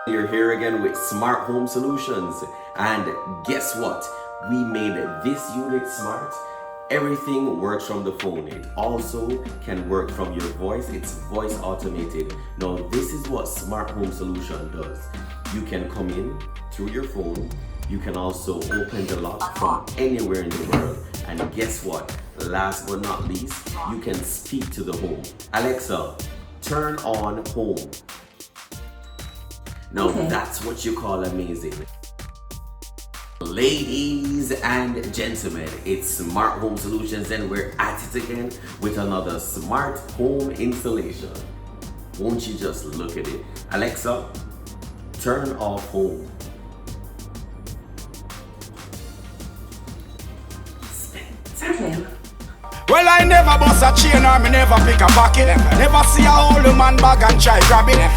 You're here again with Smart Home Solutions, and guess what? We made this unit smart. Everything works from the phone. It also can work from your voice. It's voice automated. Now, this is what Smart Home Solution does. You can come in through your phone. You can also open the lock from anywhere in the world. And guess what? Last but not least, you can speak to the home. Alexa, turn on home. Now that's what you call amazing. Ladies and gentlemen, it's Smart Home Solutions and we're at it again with another smart home installation. Won't you just look at it? Alexa, turn off home. Okay. Well, I never bust a chain or me never pick a pocket. Never see a old man bag and try grab it.